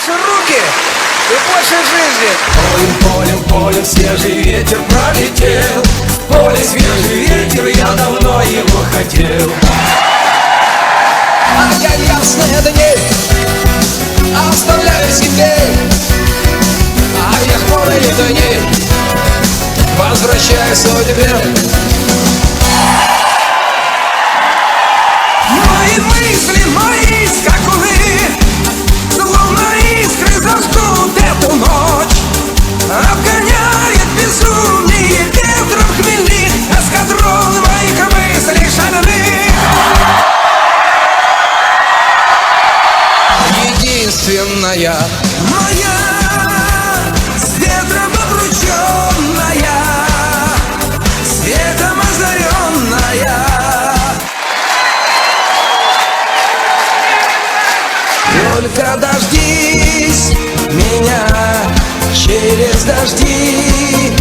ваши руки и больше жизни. Полем, полем, полем свежий ветер пролетел. Поле свежий ветер, я давно его хотел. А я ясные дни оставляю себе, а я хмурые дни возвращаю судьбе. Мои мысли, мои скакуны, словно искры зажгут эту ночь. Обгоняет безумие ветром хмельных эскадрон моих мыслей шальных. Единственная Моя, с ветром обрученная, светом озаренная. Только дождись меня через дожди,